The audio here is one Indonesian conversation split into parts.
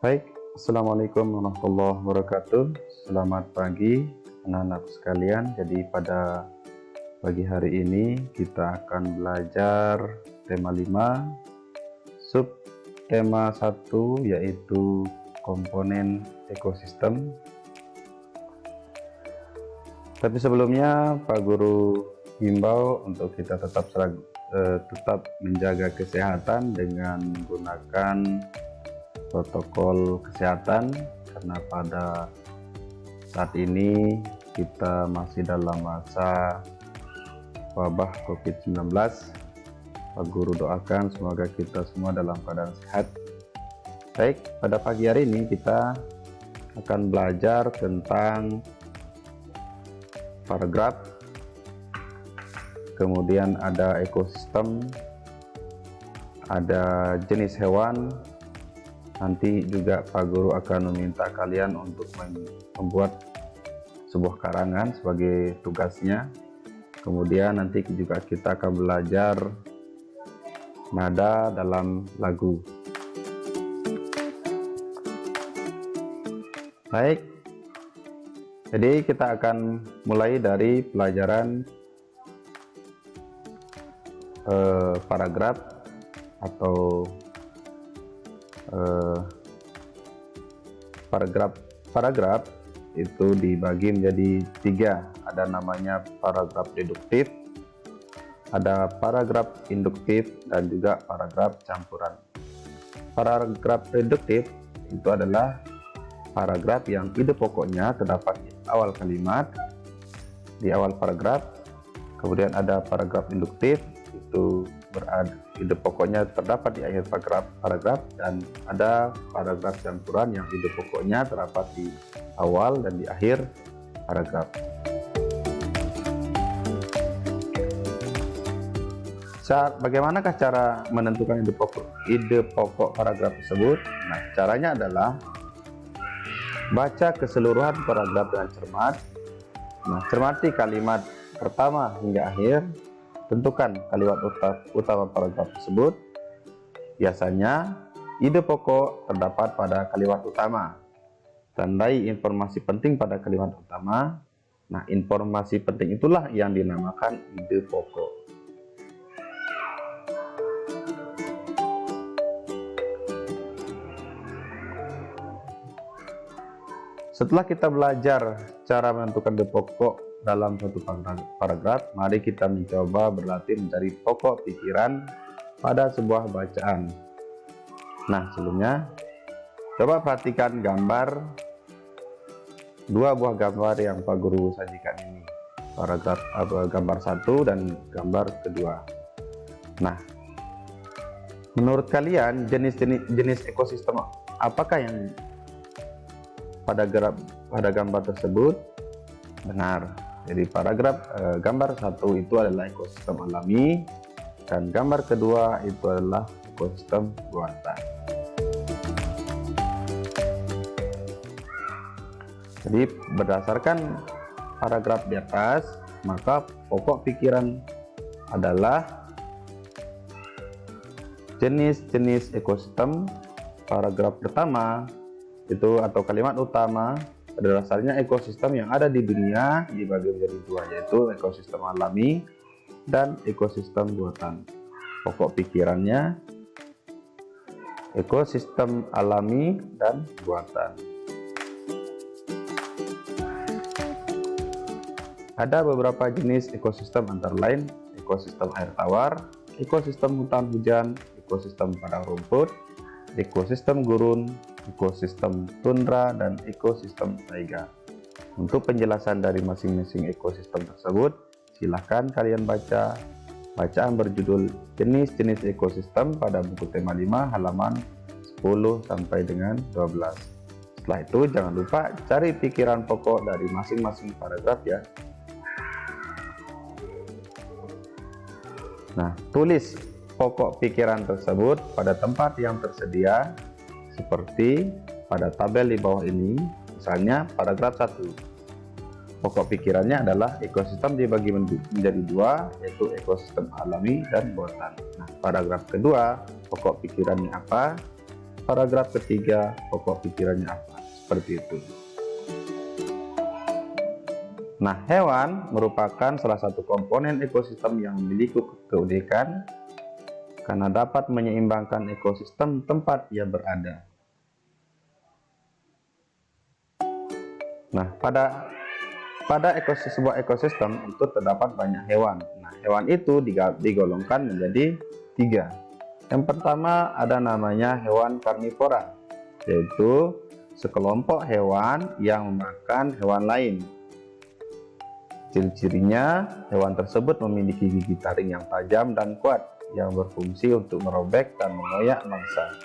Baik, Assalamualaikum warahmatullahi wabarakatuh. Selamat pagi anak-anak sekalian. Jadi pada pagi hari ini kita akan belajar tema 5, sub tema 1, yaitu komponen ekosistem. Tapi sebelumnya Pak Guru himbau untuk kita tetap menjaga kesehatan dengan menggunakan protokol kesehatan, karena pada saat ini kita masih dalam masa wabah COVID-19. Pak Guru doakan semoga kita semua dalam keadaan sehat. Baik, pada pagi hari ini kita akan belajar tentang paragraf, kemudian ada ekosistem, ada jenis hewan. Nanti juga Pak Guru akan meminta kalian untuk membuat sebuah karangan sebagai tugasnya. Kemudian nanti juga kita akan belajar nada dalam lagu. Baik, jadi kita akan mulai dari pelajaran paragraf atau paragraf itu dibagi menjadi 3. Ada namanya paragraf deduktif, ada paragraf induktif, dan juga paragraf campuran. Paragraf deduktif itu adalah paragraf yang ide pokoknya terdapat di awal kalimat, di awal paragraf. Kemudian ada paragraf induktif, itu berada ide pokoknya terdapat di akhir paragraf, dan ada paragraf campuran yang ide pokoknya terdapat di awal dan di akhir paragraf. Bagaimanakah cara menentukan ide pokok paragraf tersebut? Nah, caranya adalah baca keseluruhan paragraf dengan cermat. Nah, cermati kalimat pertama hingga akhir. Tentukan kalimat utama paragraf tersebut. Biasanya ide pokok terdapat pada kalimat utama. Tandai informasi penting pada kalimat utama. Nah, informasi penting itulah yang dinamakan ide pokok. Setelah kita belajar cara menentukan ide pokok dalam satu paragraf, mari kita mencoba berlatih mencari pokok pikiran pada sebuah bacaan. Nah, sebelumnya coba perhatikan dua buah gambar yang Pak Guru sajikan ini, paragraf gambar 1 dan gambar kedua. Nah, menurut kalian jenis ekosistem apakah yang pada gambar tersebut? Benar. Jadi gambar 1 itu adalah ekosistem alami, dan gambar kedua itu adalah ekosistem buatan. Jadi berdasarkan paragraf di atas, maka pokok pikiran adalah jenis-jenis ekosistem. Paragraf pertama itu atau kalimat utama, pada dasarnya ekosistem yang ada di dunia dibagi menjadi 2, yaitu ekosistem alami dan ekosistem buatan. Pokok pikirannya ekosistem alami dan buatan. Ada beberapa jenis ekosistem, antara lain ekosistem air tawar, ekosistem hutan hujan, ekosistem padang rumput, ekosistem gurun, ekosistem tundra, dan ekosistem taiga. Untuk penjelasan dari masing-masing ekosistem tersebut, silahkan kalian baca bacaan berjudul jenis-jenis ekosistem pada buku tema 5 halaman 10 sampai dengan 12. Setelah itu jangan lupa cari pikiran pokok dari masing-masing paragraf ya. Nah, tulis pokok pikiran tersebut pada tempat yang tersedia seperti pada tabel di bawah ini. Misalnya paragraf 1, pokok pikirannya adalah ekosistem dibagi menjadi 2, yaitu ekosistem alami dan buatan. Nah, paragraf kedua, pokok pikirannya apa? paragraf ketiga pokok pikirannya apa, seperti itu. Nah, hewan merupakan salah satu komponen ekosistem yang memiliki keunikan karena dapat menyeimbangkan ekosistem tempat ia berada. Nah, pada sebuah ekosistem itu terdapat banyak hewan. Nah, hewan itu digolongkan menjadi 3. Yang pertama ada namanya hewan karnivora, yaitu sekelompok hewan yang memakan hewan lain. Ciri-cirinya, hewan tersebut memiliki gigi taring yang tajam dan kuat yang berfungsi untuk merobek dan mengoyak mangsa.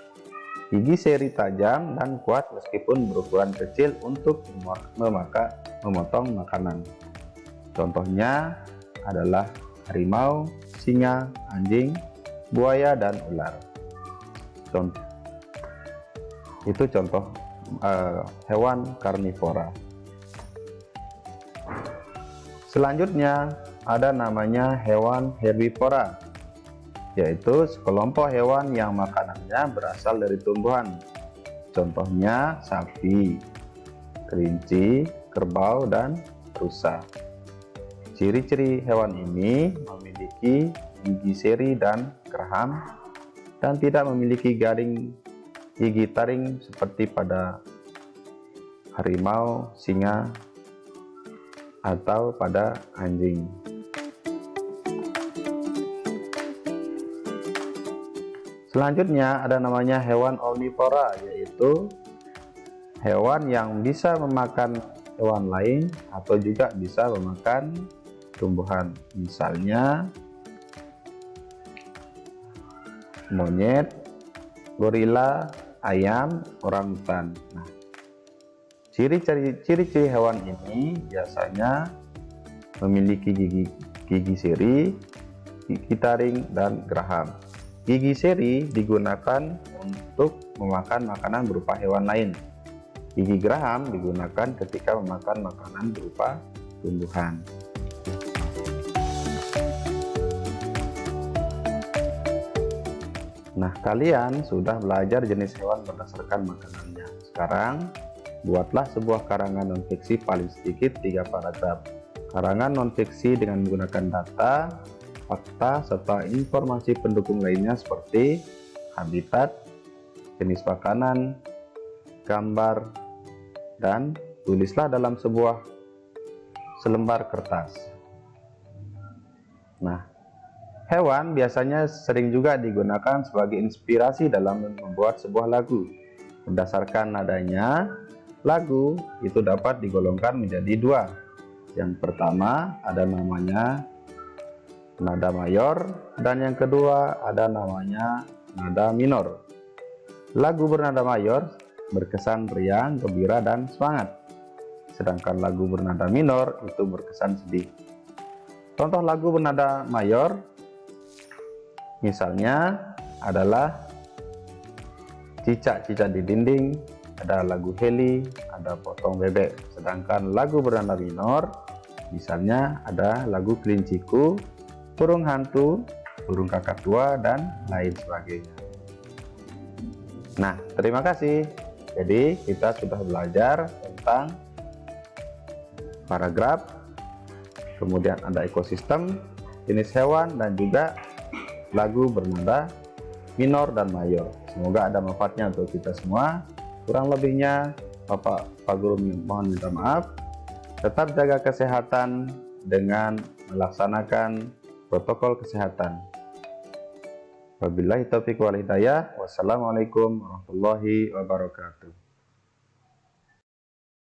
Gigi seri tajam dan kuat meskipun berukuran kecil untuk memotong makanan. Contohnya adalah harimau, singa, anjing, buaya, dan ular. Itu contoh hewan karnivora. Selanjutnya ada namanya hewan herbivora, yaitu sekelompok hewan yang makanannya berasal dari tumbuhan. Contohnya sapi, kelinci, kerbau, dan rusa. Ciri-ciri hewan ini memiliki gigi seri dan geraham dan tidak memiliki gigi taring seperti pada harimau, singa, atau pada anjing. Selanjutnya ada namanya hewan omnivora, yaitu hewan yang bisa memakan hewan lain atau juga bisa memakan tumbuhan. Misalnya monyet, gorila, ayam, orangutan. Nah, ciri-ciri hewan ini biasanya memiliki gigi seri, gigi taring, dan geraham. Gigi seri digunakan untuk memakan makanan berupa hewan lain. Gigi geraham digunakan ketika memakan makanan berupa tumbuhan. Nah, kalian sudah belajar jenis hewan berdasarkan makanannya. Sekarang buatlah sebuah karangan non-fiksi paling sedikit 3 paragraf. Karangan non-fiksi dengan menggunakan data, fakta, serta informasi pendukung lainnya seperti habitat, jenis makanan, gambar, dan tulislah dalam selembar kertas. Nah, hewan biasanya sering juga digunakan sebagai inspirasi dalam membuat sebuah lagu. Berdasarkan nadanya, lagu itu dapat digolongkan menjadi 2. Yang pertama ada namanya nada mayor dan yang kedua ada namanya nada minor. Lagu bernada mayor berkesan riang, gembira, dan semangat. Sedangkan lagu bernada minor itu berkesan sedih. Contoh lagu bernada mayor misalnya adalah Cicak-cicak di dinding, ada lagu Heli, ada Potong bebek. Sedangkan lagu bernada minor misalnya ada lagu Kelinciku, Burung hantu, Burung kakak tua, dan lain sebagainya. Nah, terima kasih. Jadi kita sudah belajar tentang paragraf, kemudian ada ekosistem, jenis hewan, dan juga lagu bernada minor dan mayor. Semoga ada manfaatnya untuk kita semua. Kurang lebihnya Bapak Pak Guru mohon minta maaf. Tetap jaga kesehatan dengan melaksanakan protokol kesehatan. Wabillahi taufiq wal hidayah. Wassalamualaikum warahmatullahi wabarakatuh.